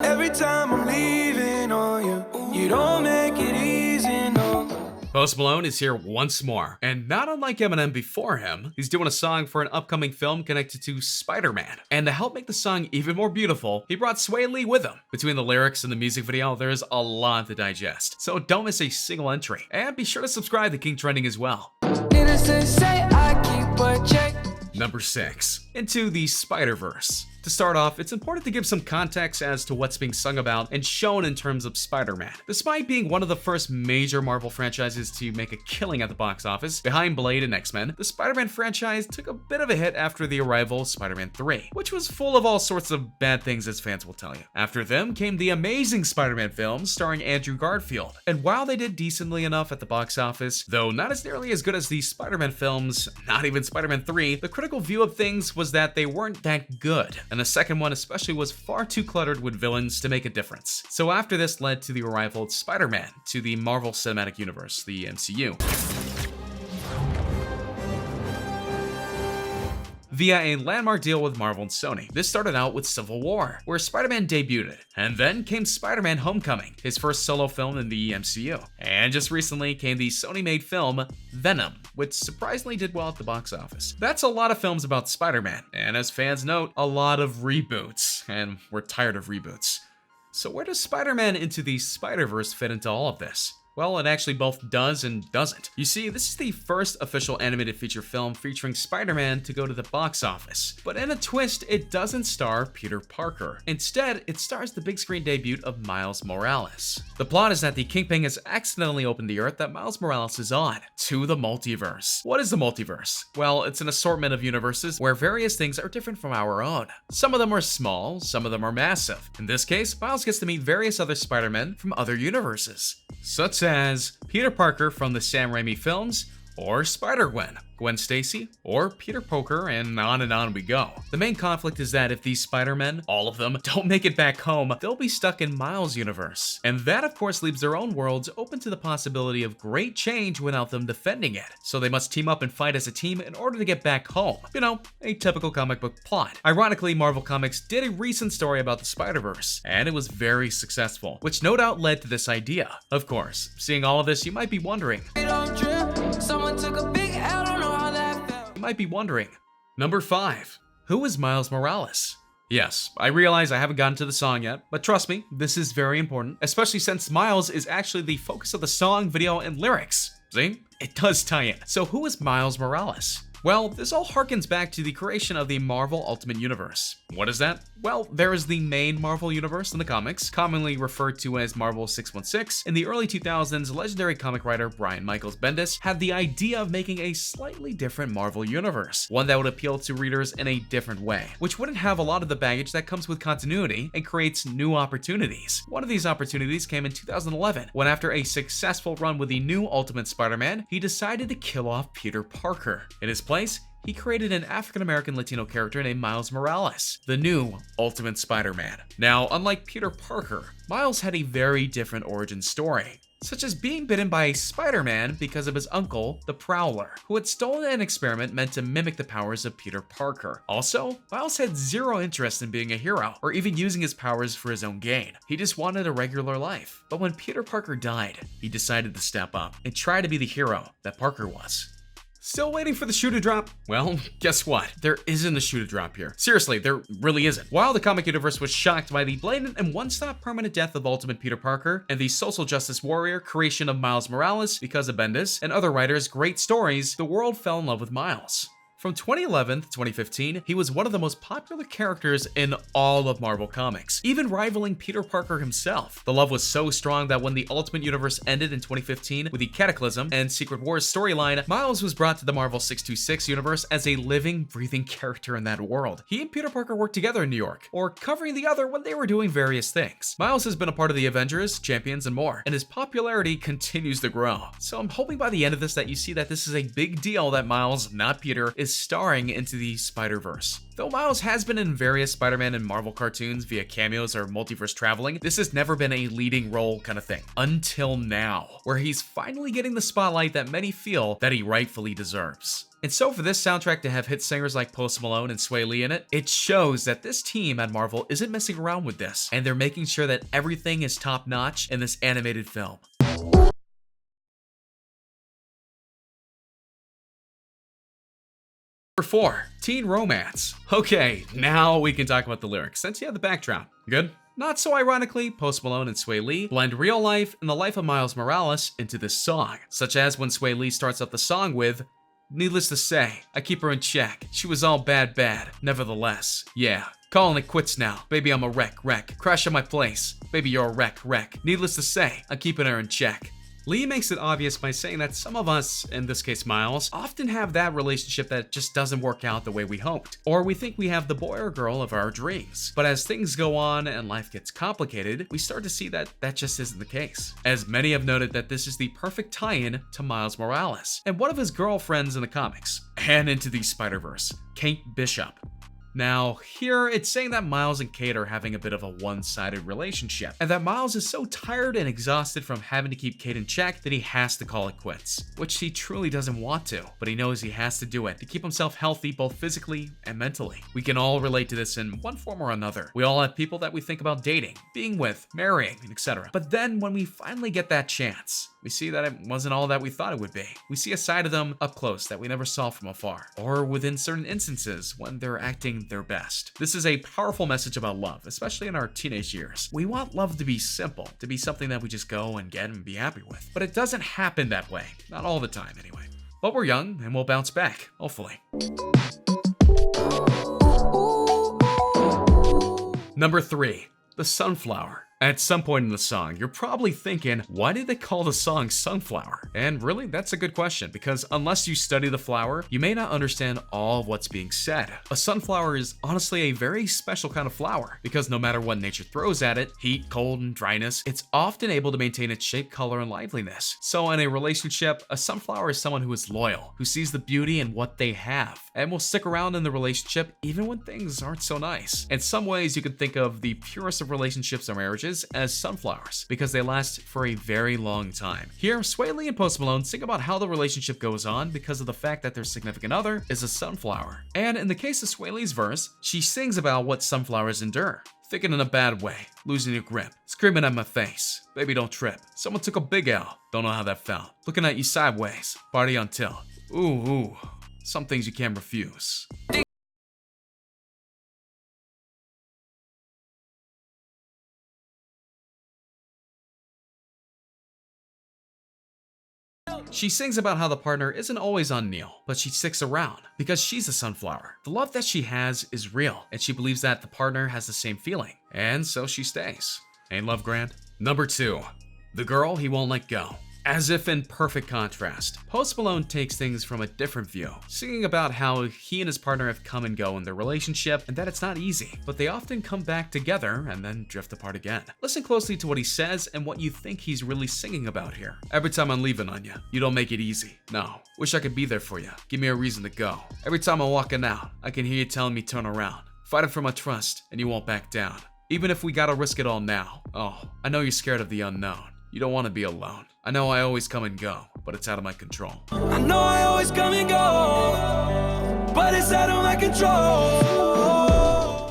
Every time I'm leaving on you, you don't make it easy, no. Post Malone is here once more, and not unlike Eminem before him, he's doing a song for an upcoming film connected to Spider-Man. And to help make the song even more beautiful, he brought Swae Lee with him. Between the lyrics and the music video, there's a lot to digest, so don't miss a single entry. And be sure to subscribe to King Trending as well. Innocent say I keep a check. Number 6. Into the SpiderVerse. To start off, it's important to give some context as to what's being sung about and shown in terms of Spider-Man. Despite being one of the first major Marvel franchises to make a killing at the box office, behind Blade and X-Men, the Spider-Man franchise took a bit of a hit after the arrival of Spider-Man 3, which was full of all sorts of bad things, as fans will tell you. After them came the Amazing Spider-Man films starring Andrew Garfield, and while they did decently enough at the box office, though not as nearly as good as the Spider-Man films, not even Spider-Man 3, the critical view of things was that they weren't that good. And the second one especially was far too cluttered with villains to make a difference. So after this led to the arrival of Spider-Man to the Marvel Cinematic Universe, the MCU. Via a landmark deal with Marvel and Stoney. This started out with Civil War, where Spider-Man debuted, and then came Spider-Man Homecoming, his first solo film in the MCU. And just recently came the Sony-made film Venom, which surprisingly did well at the box office. That's a lot of films about Spider-Man, and as fans note, a lot of reboots, and we're tired of reboots. So where does Spider-Man Into the Spider-Verse fit into all of this? Well, it actually both does and doesn't. You see, this is the first official animated feature film featuring Spider-Man to go to the box office. But in a twist, it doesn't star Peter Parker. Instead, it stars the big screen debut of Miles Morales. The plot is that the Kingpin has accidentally opened the Earth that Miles Morales is on, to the multiverse. What is the multiverse? Well, it's an assortment of universes where various things are different from our own. Some of them are small, some of them are massive. In this case, Miles gets to meet various other Spider-Men from other universes, such as Peter Parker from the Sam Raimi films, or Spider-Gwen, Gwen Stacy, or Peter Parker, and on we go. The main conflict is that if these Spider-Men, all of them, don't make it back home, they'll be stuck in Miles' universe. And that of course leaves their own worlds open to the possibility of great change without them defending it. So they must team up and fight as a team in order to get back home. You know, a typical comic book plot. Ironically, Marvel Comics did a recent story about the Spider-Verse, and it was very successful, which no doubt led to this idea. Of course, seeing all of this, you might be wondering, Number 5. Who is Miles Morales? Yes, I realize I haven't gotten to the song yet, but trust me, this is very important, especially since Miles is actually the focus of the song, video, and lyrics. See? It does tie in. So who is Miles Morales? Well, this all harkens back to the creation of the Marvel Ultimate Universe. What is that? Well, there is the main Marvel Universe in the comics, commonly referred to as Marvel 616. In the early 2000s, legendary comic writer Brian Michael Bendis had the idea of making a slightly different Marvel Universe, one that would appeal to readers in a different way, which wouldn't have a lot of the baggage that comes with continuity and creates new opportunities. One of these opportunities came in 2011, when after a successful run with the new Ultimate Spider-Man, he decided to kill off Peter Parker. In his place, he created an African-American Latino character named Miles Morales, the new Ultimate Spider-Man. Now, unlike Peter Parker, Miles had a very different origin story, such as being bitten by a Spider-Man because of his uncle, the Prowler, who had stolen an experiment meant to mimic the powers of Peter Parker. Also, Miles had zero interest in being a hero, or even using his powers for his own gain. He just wanted a regular life. But when Peter Parker died, he decided to step up and try to be the hero that Parker was. Still waiting for the shoe to drop? Well, guess what? There isn't a shoe to drop here. Seriously, there really isn't. While the comic universe was shocked by the blatant and one-stop permanent death of Ultimate Peter Parker and the social justice warrior creation of Miles Morales because of Bendis and other writers' great stories, the world fell in love with Miles. From 2011 to 2015, he was one of the most popular characters in all of Marvel Comics, even rivaling Peter Parker himself. The love was so strong that when the Ultimate Universe ended in 2015 with the Cataclysm and Secret Wars storyline, Miles was brought to the Marvel 626 universe as a living, breathing character in that world. He and Peter Parker worked together in New York, or covering the other when they were doing various things. Miles has been a part of the Avengers, Champions, and more, and his popularity continues to grow. So I'm hoping by the end of this that you see that this is a big deal that Miles, not Peter, is is starring into the Spider-Verse. Though Miles has been in various Spider-Man and Marvel cartoons via cameos or multiverse traveling, this has never been a leading role kind of thing. Until now, where he's finally getting the spotlight that many feel that he rightfully deserves. And so for this soundtrack to have hit singers like Post Malone and Swae Lee in it, it shows that this team at Marvel isn't messing around with this, and they're making sure that everything is top-notch in this animated film. Number 4, teen romance. Okay, now we can talk about the lyrics, since you have the background. Good? Not so ironically, Post Malone and Swae Lee blend real life and the life of Miles Morales into this song, such as when Swae Lee starts up the song with, "Needless to say, I keep her in check. She was all bad, nevertheless. Yeah, calling it quits now. Baby, I'm a wreck. Crash at my place. Baby, you're a wreck. Needless to say, I'm keeping her in check." Lee makes it obvious by saying that some of us, in this case Miles, often have that relationship that just doesn't work out the way we hoped, or we think we have the boy or girl of our dreams. But as things go on and life gets complicated, we start to see that that just isn't the case. As many have noted that this is the perfect tie-in to Miles Morales, and one of his girlfriends in the comics, and into the Spider-Verse, Kate Bishop. Now, here it's saying that Miles and Kate are having a bit of a one-sided relationship, and that Miles is so tired and exhausted from having to keep Kate in check that he has to call it quits, which he truly doesn't want to, but he knows he has to do it to keep himself healthy both physically and mentally. We can all relate to this in one form or another. We all have people that we think about dating, being with, marrying, etc. But then when we finally get that chance, we see that it wasn't all that we thought it would be. We see a side of them up close that we never saw from afar, or within certain instances when they're acting their best. This is a powerful message about love, especially in our teenage years. We want love to be simple, to be something that we just go and get and be happy with. But it doesn't happen that way. Not all the time, anyway. But we're young, and we'll bounce back, hopefully. Number 3, the sunflower. At some point in the song, you're probably thinking, why did they call the song Sunflower? And really, that's a good question, because unless you study the flower, you may not understand all of what's being said. A sunflower is honestly a very special kind of flower, because no matter what nature throws at it, heat, cold, and dryness, it's often able to maintain its shape, color, and liveliness. So in a relationship, a sunflower is someone who is loyal, who sees the beauty in what they have, and will stick around in the relationship even when things aren't so nice. In some ways, you can think of the purest of relationships or marriages as sunflowers, because they last for a very long time. Here, Swae Lee and Post Malone sing about how the relationship goes on because of the fact that their significant other is a sunflower. And in the case of Swae Lee's verse, she sings about what sunflowers endure. Thinking in a bad way, losing your grip, screaming at my face, baby don't trip. Someone took a big L, don't know how that felt. Looking at you sideways, party on tilt. Ooh, some things you can't refuse. She sings about how the partner isn't always on Neil, but she sticks around because she's a sunflower. The love that she has is real, and she believes that the partner has the same feeling, and so she stays. Ain't love grand? Number 2, the girl he won't let go. As if in perfect contrast, Post Malone takes things from a different view, singing about how he and his partner have come and go in their relationship and that it's not easy, but they often come back together and then drift apart again. Listen closely to what he says and what you think he's really singing about here. Every time I'm leaving on you, you don't make it easy. No, wish I could be there for you. Give me a reason to go. Every time I'm walking out, I can hear you telling me turn around. Fighting for my trust and you won't back down. Even if we gotta risk it all now. Oh, I know you're scared of the unknown. You don't want to be alone. I know I always come and go, but it's out of my control. I know I always come and go, but it's out of my control.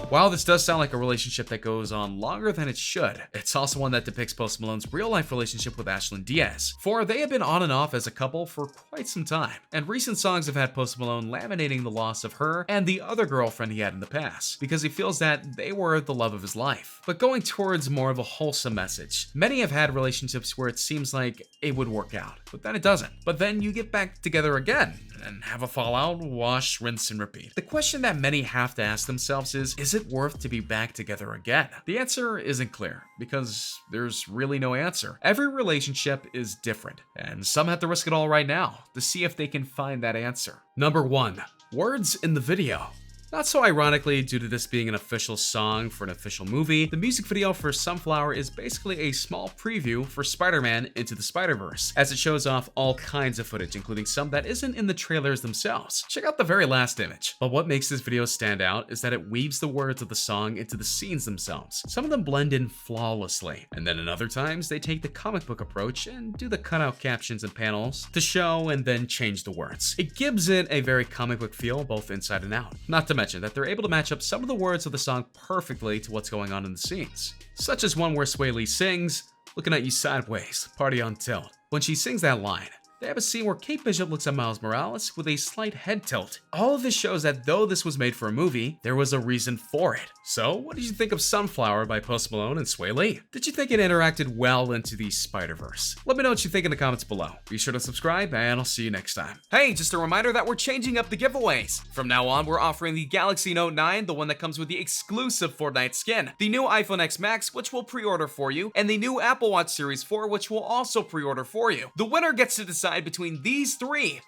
While this does sound like a relationship that goes on longer than it should, it's also one that depicts Post Malone's real-life relationship with Ashlyn Diaz, for they have been on and off as a couple for quite some time, and recent songs have had Post Malone laminating the loss of her and the other girlfriend he had in the past, because he feels that they were the love of his life. But going towards more of a wholesome message, many have had relationships where it seems like it would work out, but then it doesn't. But then you get back together again, and have a fallout, wash, rinse, and repeat. The question that many have to ask themselves is it worth to be back together again? The answer isn't clear, because there's really no answer. Every relationship is different, and some have to risk it all right now to see if they can find that answer. Number 1, words in the video. Not so ironically, due to this being an official song for an official movie, the music video for Sunflower is basically a small preview for Spider-Man Into the Spider-Verse, as it shows off all kinds of footage, including some that isn't in the trailers themselves. Check out the very last image. But what makes this video stand out is that it weaves the words of the song into the scenes themselves. Some of them blend in flawlessly, and then in other times they take the comic book approach and do the cutout captions and panels to show and then change the words. It gives it a very comic book feel both inside and out. Not to mention that they're able to match up some of the words of the song perfectly to what's going on in the scenes. Such as one where Swae Lee sings, "Looking at you sideways, party on tilt." When she sings that line, they have a scene where Kate Bishop looks at Miles Morales with a slight head tilt. All of this shows that though this was made for a movie, there was a reason for it. So, what did you think of Sunflower by Post Malone and Swae Lee? Did you think it interacted well into the Spider-Verse? Let me know what you think in the comments below. Be sure to subscribe, and I'll see you next time. Hey, just a reminder that we're changing up the giveaways. From now on, we're offering the Galaxy Note 9, the one that comes with the exclusive Fortnite skin, the new iPhone X Max, which we'll pre-order for you, and the new Apple Watch Series 4, which we'll also pre-order for you. The winner gets to decide between these three.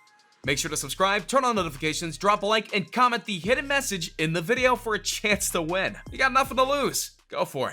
Make sure to subscribe, turn on notifications, drop a like, and comment the hidden message in the video for a chance to win. You got nothing to lose. Go for it.